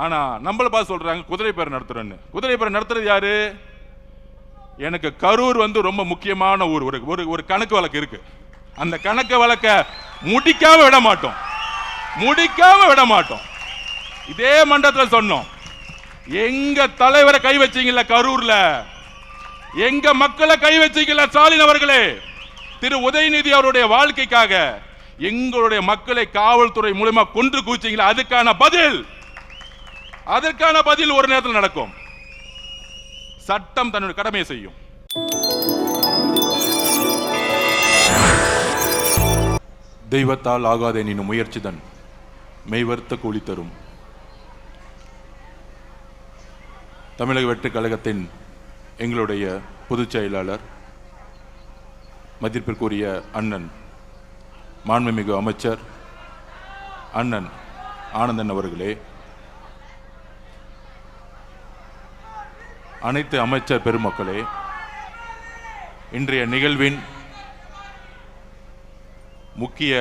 ஆனா நம்மள பார்த்து சொல்றாங்க குதிரை பேர் நடத்துறேன்னு. குதிரை பேர் நடத்துறது யாரு? எனக்கு கரூர் ரொம்ப முக்கியமான ஊர். ஒரு கணக்கு வழக்கு இருக்கு. அந்த கணக்கு வழக்க முடிக்காம விட மாட்டோம். இதே மண்டலத்தில் சொன்னோம். எங்க தலைவரை கை வச்சீங்கல்ல கரூர்ல, எங்க மக்களை கை வச்சீங்கல்ல ஸ்டாலின் அவர்களே, திரு உதயநிதி அவருடைய வாழ்க்கைக்காக எங்களுடைய மக்களை காவல்துறை மூலமா கொன்று குவிச்சீங்களா, அதற்கான பதில் ஒரு நேரத்தில் நடக்கும். சட்டம் தன்னுடைய கடமையை செய்யும். தெய்வத்தால் ஆகாதே நீனும் முயற்சிதன் மெய்வர்த்த கூலி தரும். தமிழக வெற்றி கழகத்தின் எங்களுடைய பொதுச் செயலாளர் மதிப்பிற்குரிய அண்ணன் மாண்புமிகு அமைச்சர் அண்ணன் ஆனந்தன் அவர்களே, அனைத்து அமைச்சர் பெருமக்களே, இன்றைய நிகழ்வின் முக்கிய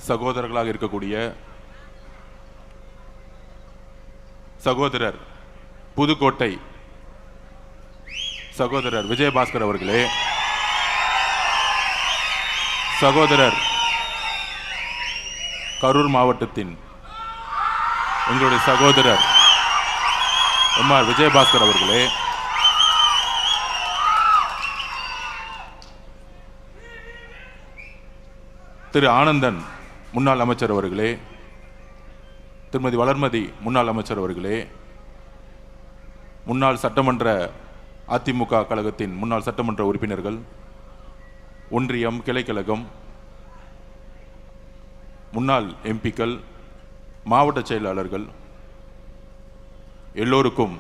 சகோதரர்களாக இருக்கக்கூடிய சகோதரர் புதுக்கோட்டை சகோதரர் விஜயபாஸ்கர் அவர்களே, சகோதரர் கரூர் மாவட்டத்தின் எங்களுடைய சகோதரர் எம்ஆர் விஜயபாஸ்கர் அவர்களே, திரு ஆனந்தன் முன்னாள் அமைச்சர் அவர்களே, திருமதி வளர்மதி முன்னாள் அமைச்சர் அவர்களே, முன்னாள் சட்டமன்ற அதிமுக கழகத்தின் முன்னாள் சட்டமன்ற உறுப்பினர்கள், ஒன்றியம் கிளைக்கழகம் முன்னாள் எம்பிக்கள், மாவட்ட செயலாளர்கள் எல்லோருக்கும்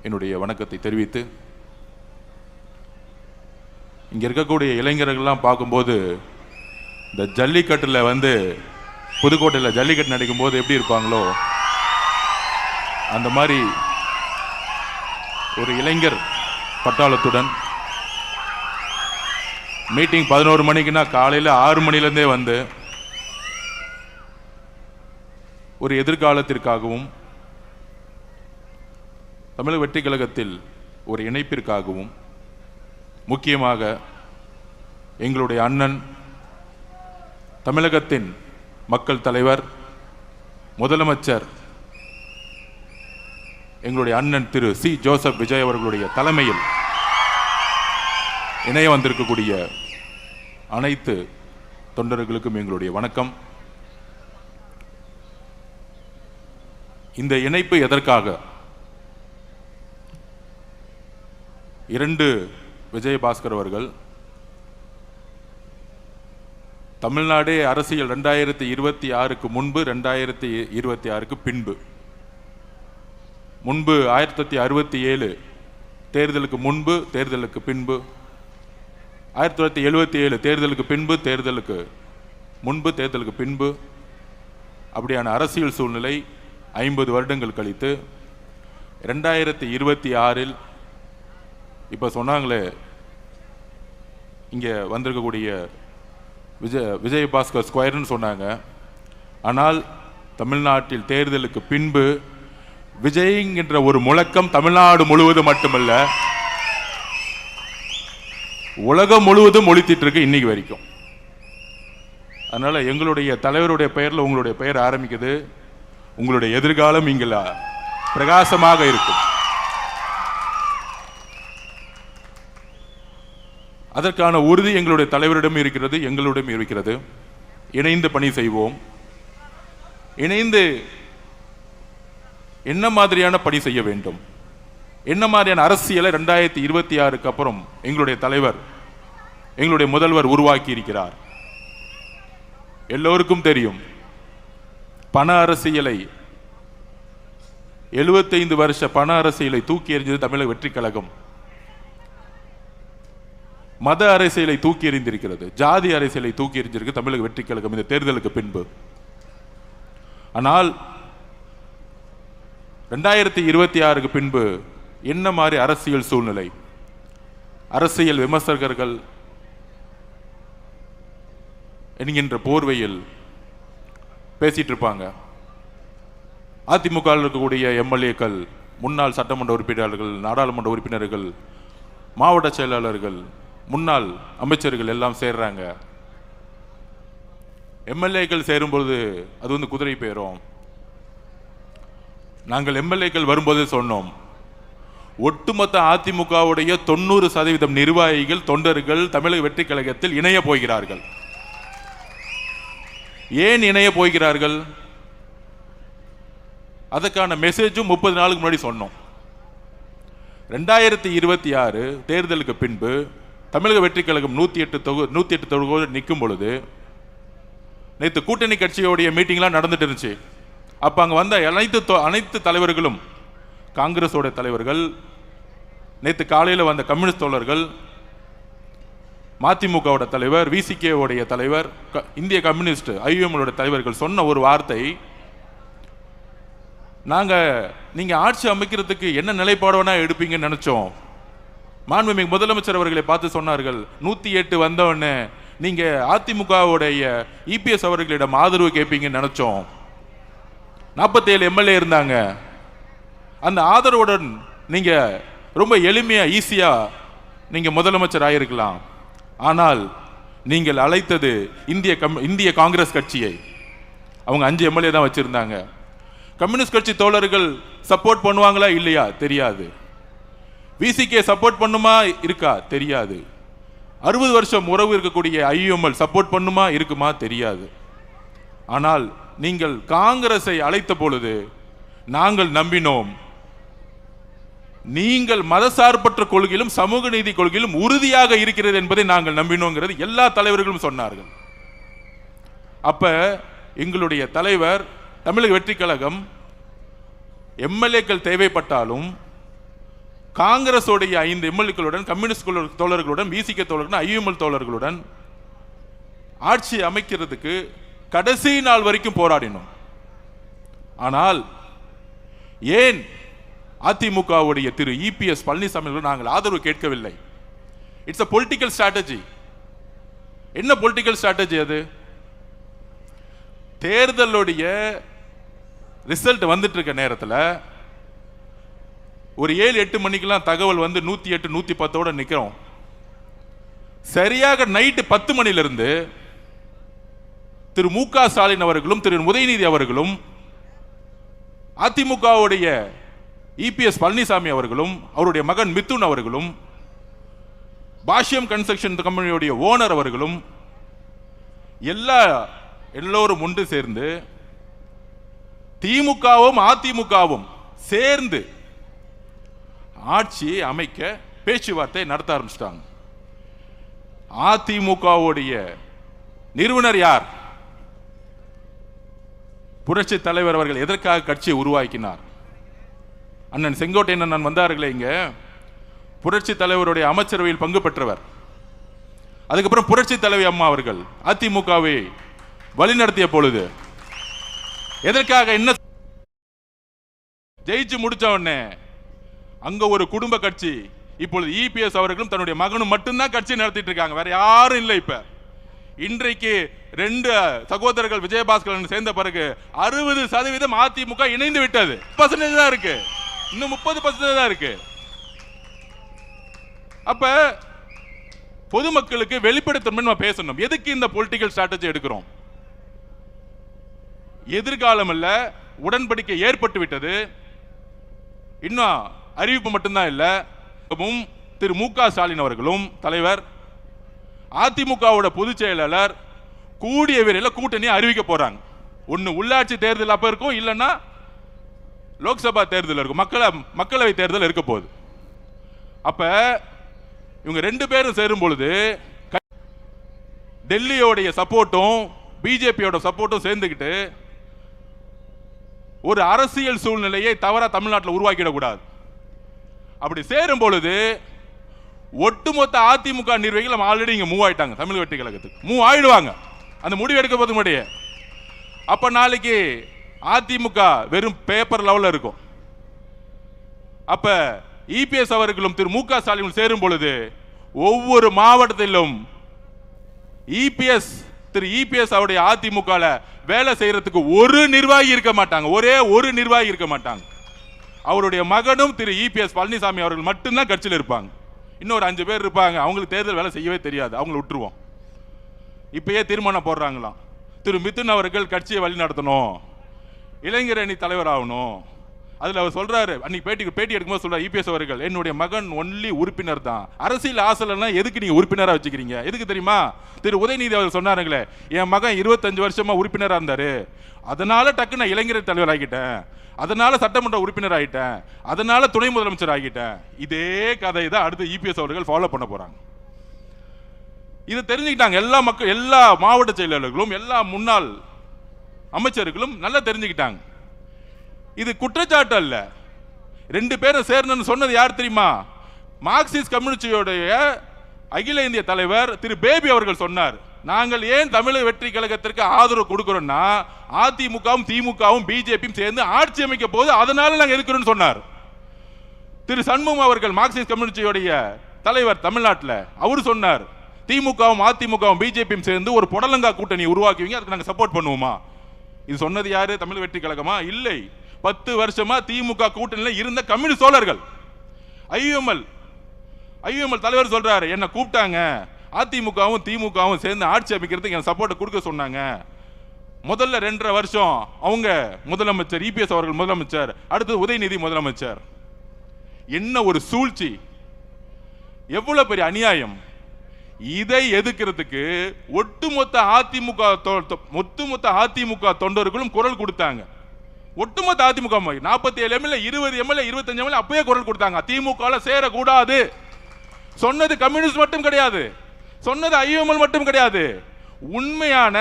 என்னுடைய வணக்கத்தை தெரிவித்து, இங்க இருக்கக்கூடிய இளைஞர்கள்லாம் பார்க்கும்போது இந்த ஜல்லிக்கட்டுல புதுக்கோட்டையில் ஜல்லிக்கட்டு நடக்கும் போது எப்படி இருப்பாங்களோ அந்த மாதிரி ஒரு இளைஞர் பட்டாளத்துடன் மீட்டிங் 11 மணிக்குன்னா காலையில் 6 மணிலேருந்தே ஒரு எதிர்காலத்திற்காகவும் தமிழக வெற்றி கழகத்தில் ஒரு இணைப்பிற்காகவும், முக்கியமாக எங்களுடைய அண்ணன் தமிழகத்தின் மக்கள் தலைவர் முதலமைச்சர் எங்களுடைய அண்ணன் திரு சி ஜோசப் விஜய் அவர்களுடைய தலைமையில் இணைய வந்திருக்கக்கூடிய அனைத்து தொண்டர்களுக்கும் எங்களுடைய வணக்கம். இந்த இணைப்பு எதற்காக? 2 விஜயபாஸ்கர் அவர்கள் தமிழ்நாடு அரசியல் 2026க்கு முன்பு 2026க்கு பின்பு, முன்பு 1967 தேர்தலுக்கு முன்பு, தேர்தலுக்கு பின்பு, 1977 தேர்தலுக்கு பின்பு, தேர்தலுக்கு முன்பு, தேர்தலுக்கு பின்பு, அப்படியான அரசியல் சூழ்நிலை 50 வருடங்கள் கழித்து 2026 இப்போ சொன்னாங்களே இங்கே வந்திருக்கக்கூடிய விஜயபாஸ்கர் ஸ்கொயர்னு சொன்னாங்க. ஆனால் தமிழ்நாட்டில் தேர்தலுக்கு பின்பு விஜய்ங்கிற ஒரு முழக்கம் தமிழ்நாடு முழுவதும் மட்டுமல்ல உலகம் முழுவதும் ஒலித்திட்டு இருக்கு இன்னைக்கு வரைக்கும். அதனால எங்களுடைய தலைவருடைய பெயரில் உங்களுடைய பெயர் ஆரம்பிக்குது. உங்களுடைய எதிர்காலம் இங்கே பிரகாசமாக இருக்கும். அதற்கான உறுதி எங்களுடைய தலைவரிடம் இருக்கிறது, எங்களிடம் இருக்கிறது. இணைந்து பணி செய்வோம். இணைந்து என்ன மாதிரியான பணி செய்ய வேண்டும், என்ன மாதிரியான அரசியலை 2026க்கு அப்புறம் எங்களுடைய தலைவர், எங்களுடைய முதல்வர் உருவாக்கி இருக்கிறார். எல்லோருக்கும் தெரியும், பண அரசியலை 75 வருஷ பண அரசியலை தூக்கி எறிஞ்சது தமிழக வெற்றி கழகம். மத அரசியலை தூக்கி எறிந்திருக்கிறது, ஜாதி அரசியலை தூக்கி எறிஞ்சிருக்கு தமிழக வெற்றி கழகம் இந்த தேர்தலுக்கு பின்பு. ஆனால் 2026க்கு பின்பு என்ன மாதிரி அரசியல் சூழ்நிலை, அரசியல் விமர்சகர்கள் என்கின்ற போர்வையில் பேசிட்டு இருப்பாங்க. அதிமுக இருக்கக்கூடிய எம்எல்ஏக்கள், முன்னாள் சட்டமன்ற உறுப்பினர்கள், நாடாளுமன்ற உறுப்பினர்கள், மாவட்ட செயலாளர்கள், முன்னாள் அமைச்சர்கள் எல்லாம் சேர்றாங்க. எம்எல்ஏக்கள் சேரும்போது அது வந்து குதிரை பேரும். நாங்கள் எம்எல்ஏக்கள் வரும்போதே சொன்னோம், ஒட்டுமொத்த அதிமுகவுடைய 90% நிர்வாகிகள், தொண்டர்கள் தமிழக வெற்றி கழகத்தில் இணைய போகிறார்கள். ஏன் இணைய போகிறார்கள்? அதற்கான மெசேஜும் 30 நாளுக்கு முன்னாடி சொன்னோம். 2026 தேர்தலுக்கு பின்பு தமிழக வெற்றி கழகம் 108 தொகுதியோடு நிற்கும் பொழுது, நேற்று கூட்டணி கட்சியோடைய மீட்டிங்லாம் நடந்துட்டு இருந்துச்சு. அப்ப அங்க வந்த அனைத்து தலைவர்களும், காங்கிரஸோட தலைவர்கள், நேற்று காலையில் வந்த கம்யூனிஸ்ட் தோழர்கள், மதிமுகவோட தலைவர், விசிகேவுடைய தலைவர், இந்திய கம்யூனிஸ்ட் ஐஎம்ஓட தலைவர்கள் சொன்ன ஒரு வார்த்தை, நீங்க ஆட்சி அமைக்கிறதுக்கு என்ன நிலைப்பாடுனா எடுப்பீங்கன்னு நினைச்சோம். மாண்புமிகு முதலமைச்சர் அவர்களை பார்த்து சொன்னார்கள், 108 வந்தவொடனே நீங்க அதிமுகவுடைய இபிஎஸ் அவர்களிடம் ஆதரவு கேட்பீங்கன்னு நினைச்சோம். 47 எம்எல்ஏ இருந்தாங்க. அந்த ஆதரவுடன் நீங்க ரொம்ப எளிமையா, ஈஸியா நீங்க முதலமைச்சர் ஆயிருக்கலாம். ஆனால் நீங்கள் அழைத்தது இந்திய காங்கிரஸ் கட்சியை. அவங்க 5 எம்எல்ஏ தான் வச்சிருந்தாங்க. கம்யூனிஸ்ட் கட்சி தோழர்கள் சப்போர்ட் பண்ணுவாங்களா இல்லையா தெரியாது. விசிகே சப்போர்ட் பண்ணுமா இருக்கா தெரியாது. 60 வருஷம் உறவு இருக்கக்கூடிய ஐஎம்எல் சப்போர்ட் பண்ணுமா இருக்குமா தெரியாது. ஆனால் நீங்கள் காங்கிரஸை அழைத்த பொழுது நாங்கள் நம்பினோம், நீங்கள் மதசார்பற்ற கொள்கையிலும் சமூக நீதி கொள்கையிலும் உறுதியாக இருக்கிறது என்பதை நாங்கள் நம்பினோங்கிறது எல்லா தலைவர்களும் சொன்னார்கள். அப்ப எங்களுடைய தலைவர், தமிழக வெற்றி கழகம், எம்எல்ஏக்கள் தேவைப்பட்டாலும் காங்கிரஸோடைய 5 எம்எல்ஏக்களுடன், கம்யூனிஸ்ட் தோழர்களுடன், பிசிகே தோழர்களுடன், ஐஎம்எல் தோழர்களுடன் ஆட்சி அமைக்கிறதுக்கு கடைசி நாள் வரைக்கும் போராடினோம். ஆனால் ஏன் அதிமுகவுடைய திரு இபிஎஸ் பழனிசாமி நாங்கள் ஆதரவு கேட்கவில்லை? It's a political strategy. என்ன பொலிட்டிக்கல் ஸ்ட்ராட்டஜி அது? தேர்தலுடைய ரிசல்ட் வந்துட்டு இருக்க நேரத்தில் ஒரு 7-8 மணிக்கெல்லாம் தகவல் வந்து 108 110 நிற்கிறோம். சரியாக நைட்டு 10 மணிலிருந்து திரு மு.க. ஸ்டாலின் அவர்களும் திரு உதயநிதி அவர்களும் அதிமுகவுடைய இபிஎஸ் பழனிசாமி அவர்களும் அவருடைய மகன் மிதுன் அவர்களும் பாஷ்யம் கன்ஸ்ட்ரக்ஷன் கம்பெனியுடைய ஓனர் அவர்களும் எல்லோரும் ஒன்று சேர்ந்து திமுகவும் அதிமுகவும் சேர்ந்து ஆட்சியை அமைக்க பேச்சுவார்த்தை நடத்த ஆரம்பிச்சிட்டாங்க. அதிமுகவுடைய நிறுவனர் யார்? புரட்சி தலைவர் அவர்கள் எதற்காக கட்சியை உருவாக்கினார்? அண்ணன் செங்கோட்டையன் வந்தார்களே இங்க, புரட்சி தலைவருடைய அமைச்சரவையில் பங்கு பெற்றவர். அதுக்கப்புறம் புரட்சி தலைவி அம்மா அவர்கள் அதிமுகவை வழிநடத்திய பொழுது எதற்காக, என்ன ஜெயிச்சு முடிச்ச உடனே அங்க ஒரு குடும்ப கட்சி, இப்பொழுது இபிஎஸ் அவர்களும் தன்னுடைய மகனும் மட்டும்தான் கட்சி நடத்திட்டு இருக்காங்க, வேற யாரும் இல்லை. இப்ப இன்றைக்கு 2 சகோதரர்கள் விஜயபாஸ்கரன் சேர்ந்த பிறகு 60% அதிமுக இணைந்து விட்டது. % தான் இருக்கு, இன்னும் 30% தான் இருக்கு. அப்ப பொதுமக்களுக்கு வெளிப்படுத்தணும் நம்ம பேசணும். எதுக்கு இந்த பொலிட்டிக்கல் ஸ்ட்ராட்டஜி எடுக்கிறோம்? எதிர்காலம் இல்ல, உடன்படிக்கை ஏற்பட்டு விட்டது, இன்னும் அறிவிப்பு மட்டும்தான் இல்ல. திரு மு.க. ஸ்டாலின் அவர்களும் தலைவர், அதிமுகவோட பொதுச் செயலாளர் கூடிய விரைவில் கூட்டணி அறிவிக்க போறாங்க. ஒன்னு உள்ளாட்சி தேர்தல் அப்ப இருக்கும், இல்லைன்னா லோக்சபா தேர்தல் இருக்கும், மக்களவை தேர்தல் இருக்க போகுது. அப்ப இவங்க 2 பேரும் சேரும் பொழுது டெல்லியோடைய சப்போர்ட்டும் பிஜேபியோட சப்போர்ட்டும் சேர்ந்துக்கிட்டு ஒரு அரசியல் சூழ்நிலையை தவறா தமிழ்நாட்டில் உருவாக்கிடக்கூடாது. அப்படி சேரும் பொழுது ஒட்டுமொத்த அதிமுக நிர்வாகிகள் ஆல்ரெடி இங்க மூவ் ஆயிட்டாங்க, தமிழ் வெற்றி கழகத்துக்கு மூவ் ஆயிடுவாங்க அந்த முடிவு எடுக்க போது முன்னாடியே. அப்ப நாளைக்கு அதிமுக வெறும் பேப்பர் லெவல்ல இருக்கும். அப்ப இபிஎஸ் அவர்களும் திரு மு.க. ஸ்டாலின் சேரும் பொழுது ஒவ்வொரு மாவட்டத்திலும் இபிஎஸ் திரு இபிஎஸ் அவருடைய அதிமுக வேலை செய்யறதுக்கு ஒரு நிர்வாகி இருக்க மாட்டாங்க, ஒரே ஒரு நிர்வாகி இருக்க மாட்டாங்க. அவருடைய மகனும் திரு இபிஎஸ் பழனிசாமி அவர்கள் மட்டும்தான் கட்சியில் இருப்பாங்க. இன்னொரு 5 பேர் இருப்பாங்க, அவங்களுக்கு தேர்தல் வேலை செய்யவே தெரியாது, அவங்களை விட்டுருவோம். இப்பயே தீர்மானம் போடுறாங்களாம், திரு மிதுன் அவர்கள் கட்சியை வழி நடத்தணும், இளைஞர் அணி தலைவர் ஆகணும். அதில் அவர் சொல்றாரு, அன்னைக்கு பேட்டி எடுக்கும்போது சொல்றாரு இபிஎஸ் அவர்கள், என்னுடைய மகன் ஒன்லி உறுப்பினர் தான், அரசியல் ஆசைனா எதுக்கு நீங்க உறுப்பினராக வச்சுக்கிறீங்க? எதுக்கு தெரியுமா? திரு உதயநிதி அவர் சொன்னாருங்களே, என் மகன் 25 வருஷமா உறுப்பினராக இருந்தாரு, அதனால டக்கு நான் இளைஞர் தலைவர் ஆகிட்டேன், அதனால சட்டமன்ற உறுப்பினர் ஆகிட்டேன், அதனால துணை முதலமைச்சர் ஆகிட்டேன். இதே கதை தான் அடுத்து இபிஎஸ் அவர்கள் ஃபாலோ பண்ண போறாங்க. இது தெரிஞ்சுக்கிட்டாங்க எல்லா மக்கள், எல்லா மாவட்ட செயலாளர்களும், எல்லா முன்னாள் அமைச்சர்களும் நல்லா தெரிஞ்சுக்கிட்டாங்க. இது குற்றச்சாட்டு அல்ல. 2 பேரும் சேர்ந்து சொன்னது யார் தெரியுமா? மார்க்சிஸ்ட் கம்யூனிஸ்டுடைய அகில இந்திய தலைவர் திரு பேபி அவர்கள் சொன்னார், நாங்கள் ஏன் தமிழக வெற்றி கழகத்திற்கு ஆதரவு கொடுக்கிறோம்னா, அதிமுகவும் திமுகவும் பிஜேபியும் சேர்ந்து ஆட்சி அமைக்க போது, அதனால நாங்கள் எதுக்குறோம்னு சொன்னார். திரு சண்முகம் அவர்கள் மார்க்சிஸ்ட் கம்யூனிஸ்டுடைய தலைவர் தமிழ்நாட்டில் அவர் சொன்னார், திமுகவும் அதிமுகவும் பிஜேபியும் சேர்ந்து ஒரு புடலங்கா கூட்டணி உருவாக்குவீங்க, அதுக்கு நாங்கள் சப்போர்ட் பண்ணுவோமா? இது சொன்னது யாரு? தமிழக வெற்றி கழகமா? இல்லை, 10 வருஷமா திமுக கூட்டணியில் இருந்த கம்யூனிஸ்ட் தோழர்கள். ஐயுஎம்எல் தலைவர் சொல்றாரு, என்ன கூப்பிட்டாங்க, அதிமுகவும் திமுகவும் சேர்ந்து ஆட்சி அமைக்கிறதுக்கு என் சப்போர்ட் கொடுக்க சொன்னாங்க. முதல்ல 2.5 வருஷம் அவங்க முதலமைச்சர் இபிஎஸ் அவர்கள் முதலமைச்சர், அடுத்து உதயநிதி முதலமைச்சர். என்ன ஒரு சூழ்ச்சி, எவ்வளவு பெரிய அநியாயம்! இதை எதிர்க்கிறதுக்கு ஒட்டுமொத்த அதிமுக தொண்டர்களும் குரல் கொடுத்தாங்க. ஒட்டுமொத்த அதிமுக 47 எம்எல்ஏ, 20 எம்எல்ஏ, 25 எம்எல்ஏ அப்பயே குரல் கொடுத்தாங்க, திமுக சேரக்கூடாது. சொன்னது கம்யூனிஸ்ட் மட்டும் கிடையாது, சொன்னது ஐஎம்எல் மட்டும் கிடையாது, உண்மையான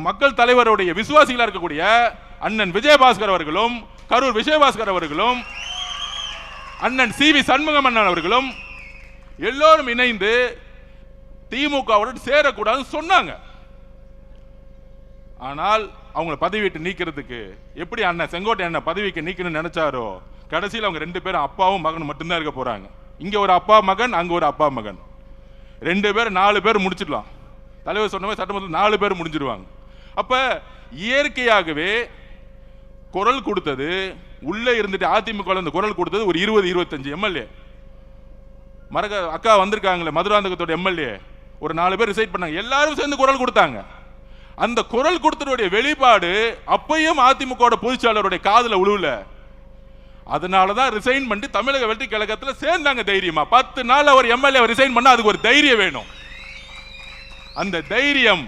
மக்கள் தலைவருடைய விசுவாசிகளா இருக்கக்கூடிய அண்ணன் விஜயபாஸ்கர் அவர்களும், கரூர் விஜயபாஸ்கர் அவர்களும், அண்ணன் சிவி சண்முகம் அண்ணன் அவர்களும் எல்லோரும் இணைந்து திமுகவுடன் சேரக்கூடாதுன்னு சொன்னாங்க. ஆனால் அவங்களை பதவி விட்டு நீக்கிறதுக்கு எப்படி அண்ணன் செங்கோட்டை அண்ணன் பதவிக்கு நீக்கணும்னு நினைச்சாரோ, கடைசியில் அவங்க 2 பேரும் அப்பாவும் மகனும் மட்டும்தான் இருக்க போறாங்க. இங்க ஒரு அப்பா மகன், அங்க ஒரு அப்பா மகன், 2 பேர் 4 பேர் முடிச்சிடலாம். தலைவர் சொன்ன மாதிரி சட்டமன்றத்தில் 4 பேர் முடிஞ்சிருவாங்க. அப்ப இயற்கையாகவே குரல் கொடுத்தது, உள்ள இருந்துட்டு அதிமுக குரல் கொடுத்தது ஒரு 20-25 எம்எல்ஏ. அக்கா வந்திருக்காங்களே மதுராந்தகத்தோட எம்எல்ஏ, ஒரு 4 பேர் ரிசைட் பண்ணாங்க, எல்லாரும் சேர்ந்து குரல் கொடுத்தாங்க. அந்த குரல் கொடுத்ததுடைய வெளிப்பாடு அப்பையும் அதிமுக பொதுச்சாளருடைய காதுல உழுவல. அதனாலதான் ரிசைன் பண்ணி தமிழக வெற்றி கழகத்தில் சேர்ந்தாங்க தைரியமா. 10 நாள் அவர் எம்எல்ஏ ரிசைன் பண்ணா அதுக்கு ஒரு தைரியம் வேணும். அந்த தைரியம்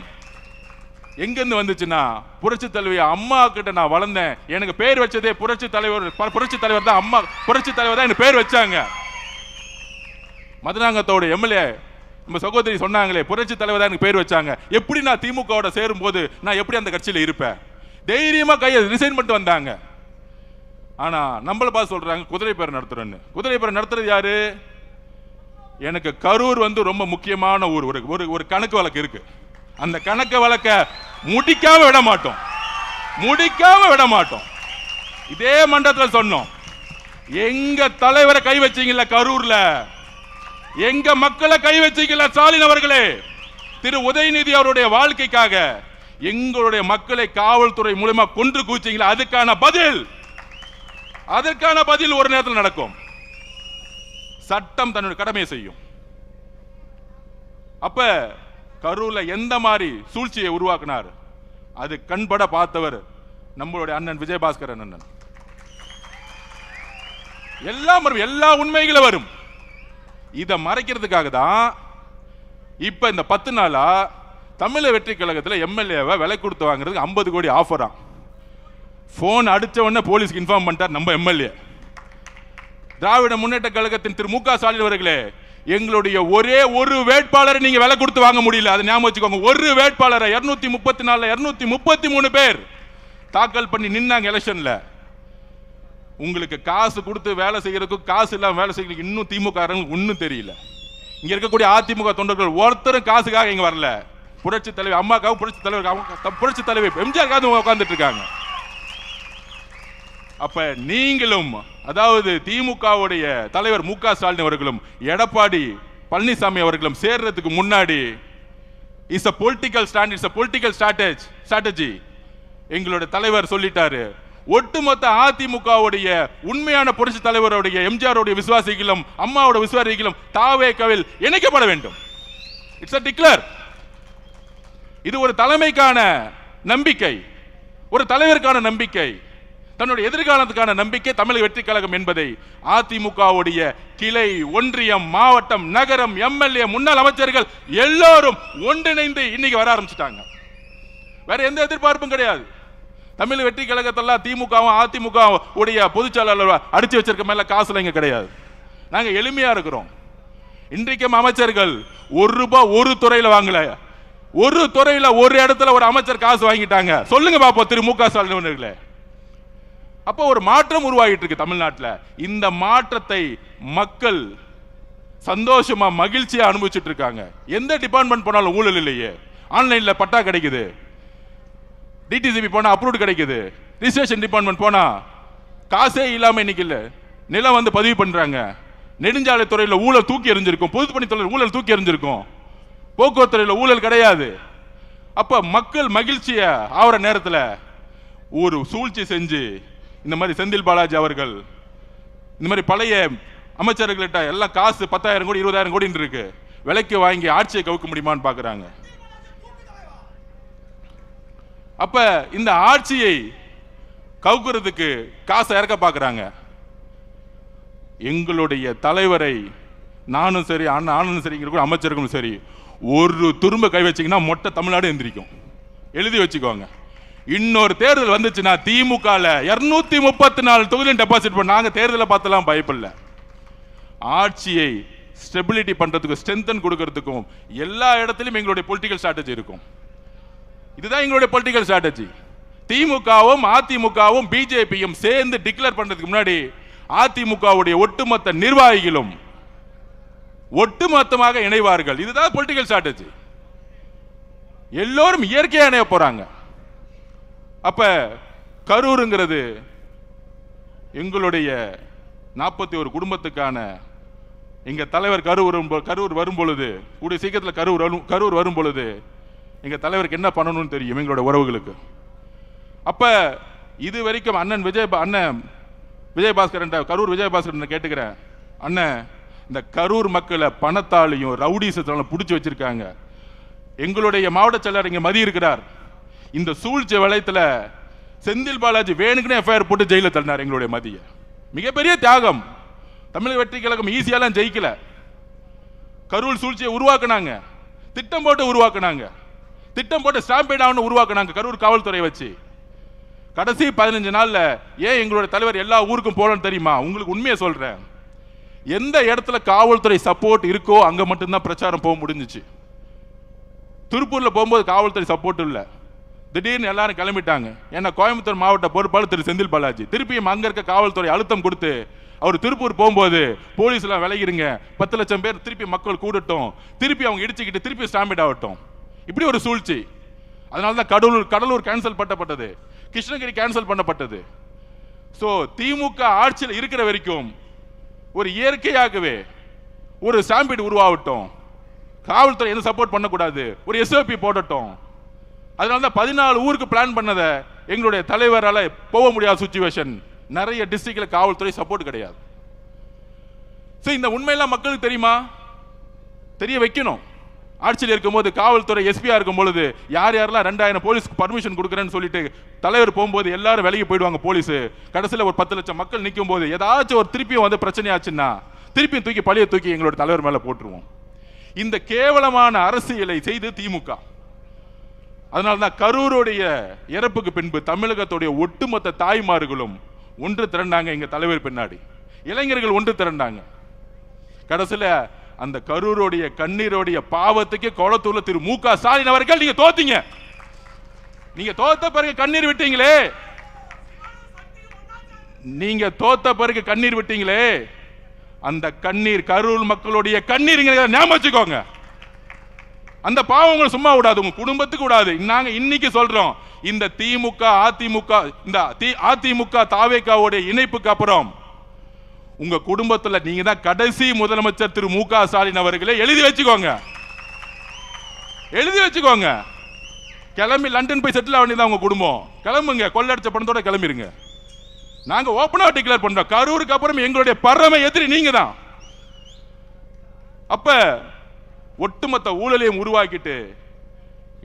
எங்கிருந்து வந்துச்சுன்னா, புரட்சி தலைவி அம்மா கிட்ட நான் வளர்ந்தேன், எனக்கு பேர் வச்சதே புரட்சி தலைவர் தான், அம்மா புரட்சி தலைவர் தான் எனக்கு பேர் வச்சாங்க. மதுராங்கத்தோட எம்எல்ஏ நம்ம சகோதரி சொன்னாங்களே, புரட்சி தலைவர் தான் எனக்கு பேர் வச்சாங்க. எப்படி நான் திமுகவோட சேரும் போது நான் எப்படி அந்த கட்சியில் இருப்பேன்? தைரியமா கையை ரிசைன் பண்ணிட்டு வந்தாங்க. ஆனா நம்மள பார்த்து சொல்றாங்க குதிரை பேர் நடத்துறேன்னு. குதிரை பேர் நடத்துறது யாரு? எனக்கு கரூர் ரொம்ப முக்கியமான ஊர். ஒரு கணக்கு வழக்கு இருக்கு. அந்த கணக்கு வழக்க முடிக்காம விட மாட்டோம். இதே மண்டலத்தில் சொன்னோம், எங்க தலைவரை கை வச்சீங்கல்ல கரூர்ல, எங்க மக்களை கை வச்சீங்கல்ல ஸ்டாலின் அவர்களே, திரு உதயநிதி அவருடைய வாழ்க்கைக்காக எங்களுடைய மக்களை காவல்துறை மூலமா கொன்று கூச்சீங்களா, அதற்கான பதில் ஒரு நேரத்தில் நடக்கும். சட்டம் தன்னுடைய கடமையை செய்யும். அப்ப கரூர்ல எந்த மாதிரி சூழ்ச்சியை உருவாக்கினார், அது கண்பட பார்த்தவர் நம்மளுடைய அண்ணன் விஜயபாஸ்கர் அண்ணன். எல்லா உண்மைகளும் வரும். இதை மறைக்கிறதுக்காக தான் இப்ப இந்த 10 நாளா தமிழக வெற்றி கழகத்தில் எம்எல்ஏவை விலை கொடுத்து வாங்குறதுக்கு 50 கோடி ஆஃபரா. போன் அடிச்ச உடனே போலீஸ்க்கு இன்ஃபார்ம் பண்ணிட்டார் நம்ம எம்எல்ஏ. திராவிட முன்னேற்ற கழகத்தின் திரு மு க ஸ்டாலின் அவர்களே, எங்களுடைய ஒரே ஒரு வேட்பாளரை நீங்க விலை கொடுத்து வாங்க முடியல, அதை ஞாபகம் வச்சுக்கோங்க. ஒரு வேட்பாளரை 234 233 பேர் தாக்கல் பண்ணி நின்னாங்க எலெக்ஷன்ல. உங்களுக்கு காசு கொடுத்து வேலை செய்யறதுக்கு, காசு இல்லாம வேலை செய்யறதுக்கு இன்னும் திமுக ஒன்னும் தெரியல. இங்க இருக்கக்கூடிய அதிமுக தொண்டர்கள் ஒருத்தரும் காசுக்காக இங்க வரல. புரட்சி தலைவி அம்மாக்காக, புரட்சி தலைவி எம்ஜிஆருக்காக உட்கார்ந்துட்டு இருக்காங்க. அப்ப நீங்களும், அதாவது திமுகவுடைய தலைவர் மு க ஸ்டாலின் அவர்களும் எடப்பாடி பழனிசாமி அவர்களும் சேர்றதுக்கு முன்னாடி is a political stand, it's a political strategy. எங்களுடைய தலைவர் சொல்லிட்டாரு. ஒட்டுமொத்த அதிமுகவுடைய உண்மையான புரட்சி தலைவருடைய எம்ஜிஆருடைய விசுவாசிகளும் அம்மாவோட விசுவாசிகளும் தாவேகவில் இணைக்கப்பட வேண்டும். It's a declare. இது ஒரு தலைமைக்கான நம்பிக்கை, ஒரு தலைவருக்கான நம்பிக்கை, தன்னுடைய எதிர்காலத்துக்கான நம்பிக்கை தமிழக வெற்றி கழகம் என்பதை அதிமுகவுடைய கிளை, ஒன்றியம், மாவட்டம், நகரம், எம்எல்ஏ, முன்னாள் அமைச்சர்கள் எல்லோரும் ஒன்றிணைந்து இன்னைக்கு வர ஆரம்பிச்சிட்டாங்க. வேற எந்த எதிர்பார்ப்பும் கிடையாது. தமிழ் வெற்றி கழகத்தெல்லாம் திமுகவும் அதிமுக உடைய பொதுச்செயலாளர் அடிச்சு வச்சிருக்க மேல காசுல இங்க கிடையாது. நாங்க எளிமையா இருக்கிறோம். இன்றைக்கும் அமைச்சர்கள் ₹1 ஒரு துறையில வாங்கல, ஒரு துறையில ஒரு இடத்துல ஒரு அமைச்சர் காசு வாங்கிட்டாங்க. சொல்லுங்க பாப்போம் திரு மு க ஸ்டாலின் அவர்களே. அப்போ ஒரு மாற்றம் உருவாகிட்டு இருக்கு தமிழ்நாட்டில். இந்த மாற்றத்தை மக்கள் சந்தோஷமா மகிழ்ச்சியா அனுபவிச்சுட்டு இருக்காங்க. எந்த டிபார்ட்மெண்ட் போனாலும் ஊழல் இல்லையே. ஆன்லைன்ல பட்டா கிடைக்குது, டிடிசிபி போனா அப்ரூவ்ட் கிடைக்குது, ரிஜிஸ்ட்ரேஷன் டிபார்ட்மெண்ட் போனா காசே இல்லாம இன்னைக்கு இல்ல நிலம் வந்து பதிவு பண்றாங்க. நெடுஞ்சாலை துறையில ஊழல் தூக்கி எறிஞ்சிருக்கும், பொதுப்பணித்துறையில் ஊழல் தூக்கி எறிஞ்சிருக்கும், போக்குவரத்து துறையில ஊழல் கிடையாது. அப்ப மக்கள் மகிழ்ச்சிய ஆகிற நேரத்தில் ஒரு சூழ்ச்சி செஞ்சு இந்த மாதிரி செந்தில் பாலாஜி அவர்கள் இந்த மாதிரி பழைய அமைச்சர்கள்ட்ட எல்லாம் காசு 10,000 கோடி 20,000 கோடி இருக்கு, விலைக்கு வாங்கி ஆட்சியை கவுக்க முடியுமான்னு பாக்குறாங்க. அப்ப இந்த ஆட்சியை கவுக்குறதுக்கு காசை இறக்க பாக்குறாங்க. எங்களுடைய தலைவரை நானும் சரி அண்ணனும் சரி அமைச்சர்களும் சரி ஒரு துரும்ப கை வச்சீங்கன்னா மொட்டை தமிழ்நாடு எந்திரிக்கும். எழுதி வச்சுக்கோங்க. இன்னொரு தேர்தல் வந்துச்சுன்னா திமுக 234 தொகுதியும் டெபாசிட் பண்ண நாங்க தேர்தலை பார்த்தலாம் பயப்படல. ஆட்சியை ஸ்டெபிலிட்டி பண்றதுக்கும் ஸ்ட்ரென்தன் கொடுக்கறதுக்கும் எல்லா இடத்திலும் எங்களுடைய பொலிட்டிக்கல் ஸ்ட்ராட்டஜி இருக்கும். இதுதான் எங்களுடைய பொலிட்டிக்கல் ஸ்ட்ராட்டஜி. திமுகவும் அதிமுகவும் பிஜேபியும் சேர்ந்து டிக்ளேர் பண்றதுக்கு முன்னாடி அதிமுகவுடைய ஒட்டுமொத்த நிர்வாகிகளும் ஒட்டுமொத்தமாக இணைவார்கள். இதுதான் பொலிட்டிக்கல் ஸ்ட்ராட்டஜி. எல்லோரும் இயற்கையா இணைய போறாங்க. அப்ப கரூருங்கிறது எங்களுடைய 41 குடும்பத்துக்கான எங்க தலைவர் கரூர் வரும் பொழுது, கூடிய சீக்கிரத்தில் கரூர் வரும் பொழுது எங்க தலைவருக்கு என்ன பண்ணணும்னு தெரியும் எங்களோட உறவுகளுக்கு. அப்ப இது வரைக்கும் அண்ணன் விஜயபாஸ்கரன் கரூர் விஜயபாஸ்கரன் கேட்டுக்கிறேன், அண்ணன் இந்த கரூர் மக்களை பணத்தாலையும் ரவுடிசத்தாலும் பிடிச்சி வச்சிருக்காங்க. எங்களுடைய மாவட்ட செயலர் இங்க மதி இருக்கிறார். இந்த சூழ்ச்சி வளையத்துல செந்தில் பாலாஜி வேணுக்குன்னு எஃப்ஐஆர் போட்டு ஜெயில தள்ளினார் எங்களுடைய மதிய. மிகப்பெரிய தியாகம். தமிழக வெற்றி கழகம் ஈஸியாலாம் ஜெயிக்கல. கரூர் சூழ்ச்சியை உருவாக்குனாங்க, திட்டம் போட்டு உருவாக்குனாங்க, திட்டம் போட்டு ஸ்டாம்பேட் ஆகணும் உருவாக்குனாங்க கரூர் காவல்துறை வச்சு. கடைசி 15 நாள்ல ஏன் எங்களுடைய தலைவர் எல்லா ஊருக்கும் போலன்னு தெரியுமா? உங்களுக்கு உண்மையை சொல்றேன். எந்த இடத்துல காவல்துறை சப்போர்ட் இருக்கோ அங்க மட்டும்தான் பிரச்சாரம் போக முடிஞ்சிச்சு. திருப்பூர்ல போகும்போது காவல்துறை சப்போர்ட் இல்லை. திடீர்னு எல்லாரும் கிளம்பிட்டாங்க. ஏன்னா கோயம்புத்தூர் மாவட்ட பொறுப்பாளர் திரு செந்தில் பாலாஜி திருப்பியும் அங்க இருக்க காவல்துறை அழுத்தம் கொடுத்து அவர் திருப்பூர் போகும்போது போலீஸ் எல்லாம் விலகிருங்க, 10 லட்சம் பேர் திருப்பி மக்கள் கூடட்டும், திருப்பி அவங்க இடிச்சுக்கிட்டு திருப்பி ஸ்டாம்பிட் ஆகட்டும், இப்படி ஒரு சூழ்ச்சி. அதனாலதான் கடலூர் கேன்சல் பண்ணப்பட்டது, கிருஷ்ணகிரி கேன்சல் பண்ணப்பட்டது. சோ திமுக ஆட்சியில் இருக்கிற வரைக்கும் ஒரு இயற்கையாகவே ஒரு ஸ்டாம்பிட் உருவாகட்டும், காவல்துறை எந்த சப்போர்ட் பண்ணக்கூடாது, ஒரு எஸ்ஓபி போடட்டும். அதனால தான் 14 ஊருக்கு பிளான் பண்ணதை எங்களுடைய தலைவரால போக முடியாத சிச்சுவேஷன். நிறைய டிஸ்ட்ரிக்ட்ல காவல்துறை சப்போர்ட் கிடையாது. இந்த உண்மையெல்லாம் மக்களுக்கு தெரியுமா? தெரிய வைக்கணும். ஆட்சியில் இருக்கும்போது காவல்துறை எஸ்பியா இருக்கும் பொழுது யார் யாரெல்லாம் 2000 போலீஸ்க்கு பர்மிஷன் கொடுக்குறேன்னு சொல்லிட்டு தலைவர் போகும்போது எல்லாரும் விலகி போயிடுவாங்க. போலீஸ் கடைசியில் ஒரு 10 லட்சம் மக்கள் நிற்கும் போது ஏதாச்சும் ஒரு திருப்பியும் வந்து பிரச்சனை ஆச்சுன்னா திருப்பியும் தூக்கி பழிய தூக்கி எங்களோட தலைவர் மேல போட்டுருவோம். இந்த கேவலமான அரசியலை செய்து திமுக. அதனால்தான் கரூருடைய இறப்புக்கு பின்பு தமிழகத்துடைய ஒட்டுமொத்த தாய்மார்களும் ஒன்று திரண்டாங்க எங்க தலைவர் பின்னாடி. இளைஞர்கள் ஒன்று திரண்டாங்க. கடைசியில அந்த கரூருடைய கண்ணீருடைய பாவத்துக்கு கொளத்தூர்ல திரு மு க ஸ்டாலின் அவர்கள் நீங்க தோத்தீங்க. நீங்க தோத்த பிறகு கண்ணீர் விட்டீங்களே, நீங்க தோத்த பிறகு கண்ணீர் விட்டீங்களே, அந்த கண்ணீர் கரூர் மக்களுடைய கண்ணீர் ஞாபகம் வச்சுக்கோங்க. அந்த பாவம் உங்களை சும்மா விடாது, உங்க குடும்பத்துக்கு விடாது. நாங்க இன்னைக்கு சொல்றோம், இந்த திமுக அதிமுக தாவேகாவுடைய இணைப்புக்கு அப்புறம் உங்க குடும்பத்தில் நீங்க தான் கடைசி முதலமைச்சர் திரு மு க ஸ்டாலின் அவர்களே, எழுதி வச்சுக்கோங்க. எழுதி வச்சுக்கோங்க. கிளம்பி லண்டன் போய் செட்டில் ஆக வேண்டியதான் உங்க குடும்பம். கிளம்புங்க, கொள்ளடிச்ச பணத்தோட கிளம்பிருங்க. நாங்க ஓப்பனா டிக்ளேர் பண்றோம், கரூருக்கு அப்புறம் எங்களுடைய பரம எதிரி நீங்க தான். அப்ப ஒட்டுமொத்த ஊழலையும் உருவாக்கிட்டு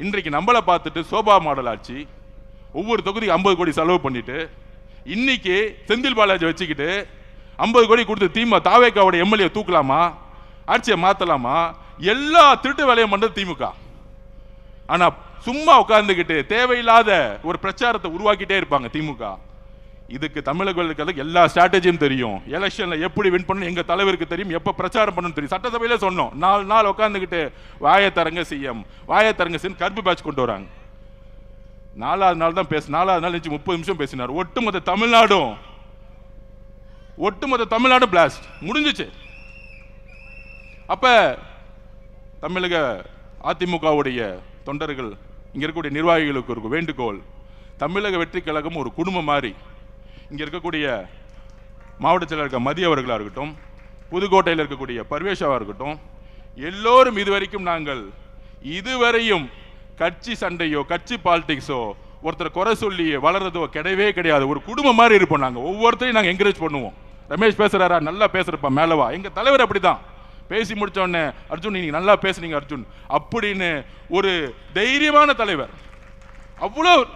இன்றைக்கு நம்மளை பார்த்துட்டு சோபா மாடல் ஆட்சி, ஒவ்வொரு தொகுதி 50 கோடி செலவு பண்ணிட்டு இன்னைக்கு செந்தில் பாலாஜி வச்சுக்கிட்டு 50 கோடி கொடுத்து தாவேக்காவோட எம்எல்ஏ தூக்கலாமா, ஆட்சியை மாத்தலாமா, எல்லா திருட்டு வேலையும் பண்றது திமுக. ஆனா சும்மா உட்கார்ந்துகிட்டு தேவையில்லாத ஒரு பிரச்சாரத்தை உருவாக்கிட்டே இருப்பாங்க திமுக. இதுக்கு தமிழர்களுக்கு எல்லா ஸ்ட்ராட்டஜியும் தெரியும். எலெக்ஷன்ல எப்படி வின் பண்ணணும் எங்க தலைவருக்கு தெரியும், எப்ப பிரச்சாரம் பண்ணணும் தெரியும். சட்டசபையில சொன்னோம், 4 நாள் உட்கார்ந்துகிட்டு வாயத்தரங்க சிஎம் வாயத்தரங்க சிஎம் கருப்பு பேட்ச் கொண்டு வராங்க. 4வது நாள் தான் 4வது நாள் 30 நிமிஷம் பேசினார். ஒட்டுமொத்த தமிழ்நாடும் பிளாஸ்ட் முடிஞ்சிச்சு. அப்ப தமிழக அதிமுகவுடைய தொண்டர்கள், இங்க இருக்கக்கூடிய நிர்வாகிகளுக்கு ஒரு வேண்டுகோள், தமிழக வெற்றி கழகம் ஒரு குடும்பம் மாதிரி. இங்க இருக்கக்கூடிய மாவட்ட செயலர் மதிய அவர்களா இருக்கட்டும், புதுக்கோட்டையில் இருக்கக்கூடிய பர்வேஷாவா இருக்கட்டும், எல்லோரும் இதுவரையும் கட்சி சண்டையோ கட்சி பாலிடிக்ஸோ ஒருத்தர் குறை சொல்லி வளர்றதோ கிடையவே கிடையாது. ஒரு குடும்பம் மாதிரி இருப்போம். நாங்க ஒவ்வொருத்தரையும் நாங்க என்கரேஜ் பண்ணுவோம். ரமேஷ் பேசுறாரா, நல்லா பேசுறப்பா, மேலவா. எங்க தலைவர் அப்படிதான், பேசி முடிச்ச உடனே அர்ஜுன் நீங்க நல்லா பேசுனீங்க அர்ஜுன் அப்படின்னு ஒரு தைரியமான தலைவர்.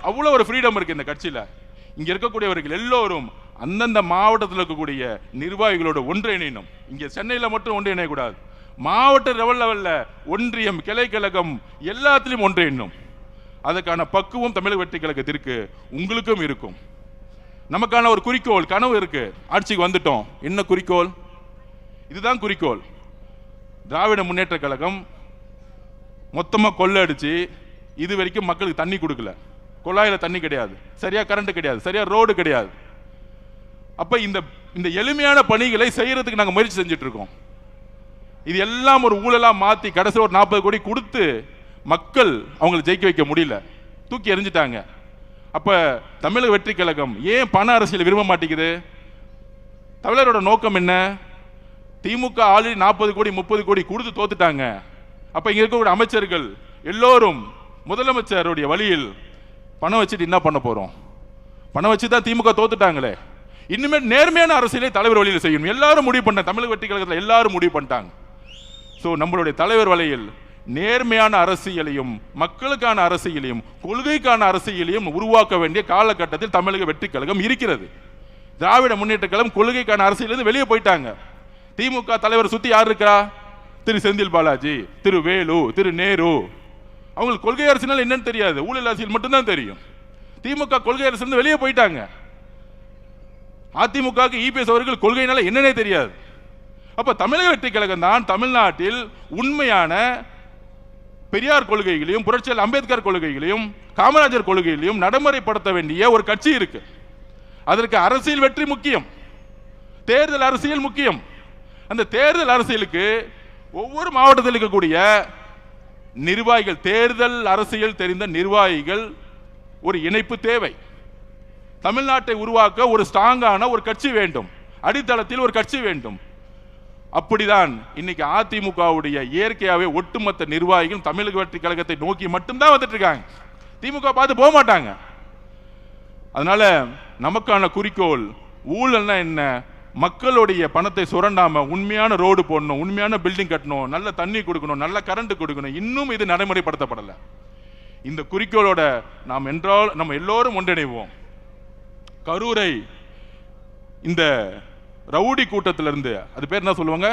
அவ்வளோ ஒரு ஃப்ரீடம் இருக்கு இந்த கட்சியில. இங்க இருக்கக்கூடியவர்கள் எல்லோரும் அந்தந்த மாவட்டத்தில் இருக்கக்கூடிய நிர்வாகிகளோட ஒன்றிணையணும். இங்க சென்னையில மட்டும் ஒன்றிணையக்கூடாது, மாவட்ட லெவல்ல ஒன்றியம், கிளை கழகம் எல்லாத்திலையும் ஒன்றிணையணும். அதுக்கான பக்குவம் தமிழக வெற்றி கழகத்திற்கு உங்களுக்கும் இருக்கும். நமக்கான ஒரு குறிக்கோள், கனவு இருக்கு. ஆட்சிக்கு வந்துட்டோம், என்ன குறிக்கோள்? இதுதான் குறிக்கோள். திராவிட முன்னேற்ற கழகம் மொத்தமா கொள்ளடிச்சு இது வரைக்கும் மக்களுக்கு தண்ணி கொடுக்கல. குழாயில தண்ணி கிடையாது, சரியா கரண்ட் கிடையாது, சரியா ரோடு கிடையாது. அப்ப இந்த எளிமையான பணிகளை செய்யறதுக்கு நாங்க முயற்சி செஞ்சுட்டு இருக்கோம். இது எல்லாம் ஒரு ஊழலா மாத்தி கடைசி ஒரு 40 கோடி கொடுத்து மக்கள் அவங்களை ஜெயிக்க வைக்க முடியல, தூக்கி எறிஞ்சிட்டாங்க. அப்ப தமிழக வெற்றி கழகம் ஏன் பண அரசியல் விரும்ப மாட்டேங்குது? தமிழரோட நோக்கம் என்ன? திமுக ஆல்ரெடி 40 கோடி 30 கோடி கொடுத்து தோத்துட்டாங்க. அப்ப இங்க இருக்கக்கூடிய அமைச்சர்கள் எல்லோரும் முதலமைச்சருடைய வழியில் பணம் வச்சுட்டு என்ன பண்ண போறோம்? பணம் வச்சுதான் திமுக தோத்துட்டாங்களே. இனிமேல் நேர்மையான அரசியலை தலைவர் வழியில் செய்யணும். எல்லாரும் முடிவு பண்ண, தமிழக வெற்றி கழகத்தில் எல்லாரும் முடிவு பண்ணிட்டாங்க. ஸோ நம்மளுடைய தலைவர் வழியில் நேர்மையான அரசியலையும் மக்களுக்கான அரசியலையும் கொள்கைக்கான அரசியலையும் உருவாக்க வேண்டிய காலகட்டத்தில் தமிழக வெற்றி கழகம் இருக்கிறது. திராவிட முன்னேற்ற கழகம் கொள்கைக்கான அரசியலிருந்து வெளியே போயிட்டாங்க. திமுக தலைவர் சுத்தி யார் இருக்கா? திரு செந்தில் பாலாஜி, திரு வேலு, திரு நேரு. அவங்களுக்கு கொள்கை அரசியல் என்னன்னு தெரியாது, ஊழல் அரசியல் மட்டும்தான் தெரியும். திமுக கொள்கை அரசியல் வெளியே போயிட்டாங்க. அதிமுக இபிஎஸ் அவர்கள் கொள்கையினால என்னன்னே தெரியாது. அப்ப தமிழக வெற்றி கழகம் தான் தமிழ்நாட்டில் உண்மையான பெரியார் கொள்கைகளையும் புரட்சியாளர் அம்பேத்கர் கொள்கைகளையும் காமராஜர் கொள்கைகளையும் நடைமுறைப்படுத்த வேண்டிய ஒரு கட்சி இருக்கு. அதற்கு அரசியல் வெற்றி முக்கியம், தேர்தல் அரசியல் முக்கியம். அந்த தேர்தல் அரசியலுக்கு ஒவ்வொரு மாவட்டத்தில் இருக்கக்கூடிய நிர்வாகிகள், தேர்தல் அரசியல் தெரிந்த நிர்வாகிகள் ஒரு இணைப்பு தேவை. தமிழ்நாட்டை உருவாக்க ஒரு ஸ்ட்ராங்கான ஒரு கட்சி வேண்டும், அடித்தளத்தில் ஒரு கட்சி வேண்டும். அப்படிதான் இன்னைக்கு அதிமுகவுடைய இயற்கையாவே ஒட்டுமொத்த நிர்வாகிகள் தமிழக வெற்றி கழகத்தை நோக்கி மட்டும்தான் வந்துட்டு இருக்காங்க, திமுக பார்த்து போக மாட்டாங்க. அதனால நமக்கான குறிக்கோள் ஊழல்னா என்ன? மக்களுடைய பணத்தை சுரண்டாம உண்மையான ரோடு போடணும், உண்மையான பில்டிங் கட்டணும், நல்ல தண்ணி கொடுக்கணும், நல்ல கரண்ட் கொடுக்கணும். இன்னும் இது நடைமுறைப்படுத்தப்படல. இந்த குறிக்கோளோட நம்ம எல்லோரும் ஒன்றிணைவோம். கரூரை இந்த ரவுடி கூட்டத்திலிருந்து, அது பேர் என்ன சொல்லுவாங்க,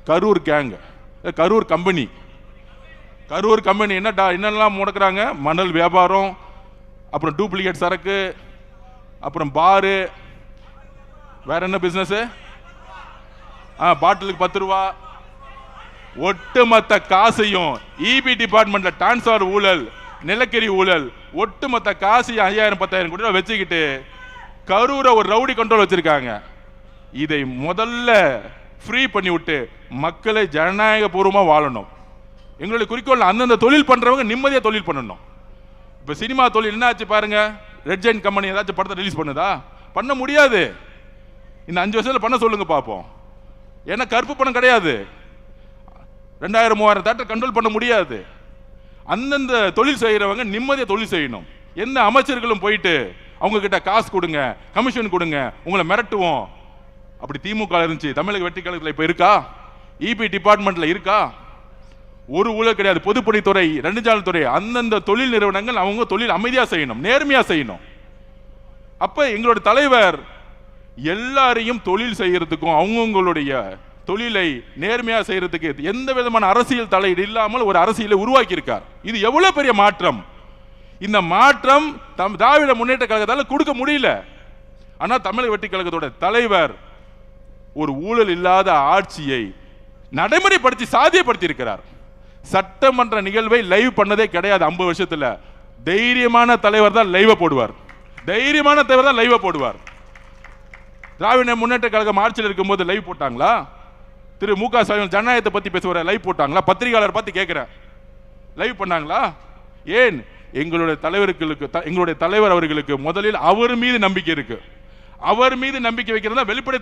Karur gang, Karur company. Karur company என்னெல்லாம் முடக்கிறாங்க? மணல் வியாபாரம், அப்புறம் டூப்ளிகேட் சரக்கு, அப்புறம் பாரு, வேற என்ன பிசினஸ்? பாட்டிலுக்கு 10 ரூபா. ஒட்டுமொத்த காசையும் இபி டிபார்ட்மெண்ட்ல டிரான்ஸ்ஃபர் ஊழல், நிலக்கரி ஊழல், ஒட்டுமொத்த காசையும் 5000-10,000 கோடி வச்சுக்கிட்டு கரூரை ஒரு ரவுடி கண்ட்ரோல் வச்சிருக்காங்க. இதை முதல்ல ஃப்ரீ பண்ணி விட்டு மக்களை ஜனநாயக பூர்வமா வாழணும். எங்களுடைய குறிக்கோள் அந்தந்த தொழில் பண்றவங்க நிம்மதியா தொழில் பண்ணணும். இப்ப சினிமா தொழில் என்ன ஆச்சு பாருங்க. ரெட் ஜெயின் கம்பெனி ஏதாச்சும் படத்தை ரிலீஸ் பண்ணுதா? பண்ண முடியாது. இந்த 5 வருஷத்துல பண்ண சொல்லுங்க பார்ப்போம். ஏன்னா கருப்பு பணம் கிடையாது. 2000 3000 தேட்டர் கண்ட்ரோல் பண்ண முடியாது. அந்தந்த தொழில் செய்யறவங்க நிம்மதியா தொழில் செய்யணும். எந்த அமைச்சர்களும் போயிட்டு அவங்க கிட்ட காசு கொடுங்க, கமிஷன் கொடுங்க, உங்களை மிரட்டுவோம். அப்படி திமுக இருந்துச்சு, தமிழக வெற்றி கழகத்தில் இப்ப இருக்கா? இபி டிபார்ட்மெண்ட்ல இருக்கா? ஒரு ஊழல் கிடையாது. பொதுப்பணித்துறை, நெடுஞ்சாலைத்துறை, அந்தந்த தொழில் நிறுவனங்கள் அவங்க தொழில் அமைதியா செய்யணும், நேர்மையா செய்யணும். அப்ப எங்களோட தலைவர் எல்லாரையும் தொழில் செய்யறதுக்கும் அவங்களுடைய தொழிலை நேர்மையா செய்யறதுக்கு எந்த விதமான அரசியல் தலையீடு இல்லாமல் ஒரு அரசியலை உருவாக்கி இருக்கார். இது எவ்வளவு பெரிய மாற்றம்! இந்த மாற்றம் திராவிட முன்னேற்ற கழகத்தால் கொடுக்க முடியல. ஆனா தமிழக வெற்றி கழகத்தோட தலைவர் ஒரு ஊழல் இல்லாத ஆட்சியை நடைமுறைப்படுத்தி சாத்தியப்படுத்தி இருக்கிறார். சட்டமன்ற நிகழ்வை லைவ் பண்ணதே கிடையாது 50 வருஷத்துல. தைரியமான தலைவர் தான் லைவ் போடுவார். தைரியமான தலைவர் தான் லைவ் போடுவார். திராவிட முன்னேற்ற கழகம் ஆட்சியில் இருக்கும்போது லைவ் போட்டாங்களா? திரு மு.க. ஸ்டாலின் ஜனநாயகத்தை பத்தி பேசுவார லைவ் போட்டாங்களா? பத்திரிகையாளர் பார்த்து கேட்கிறேன், லைவ் பண்ணாங்களா? ஏன்? எங்களுடைய தலைவர் அவர்களுக்கு முதலில் அவர் மீது நம்பிக்கை இருக்கு. அவர் மீது நம்பிக்கை வைக்கிறதா வெளிப்படை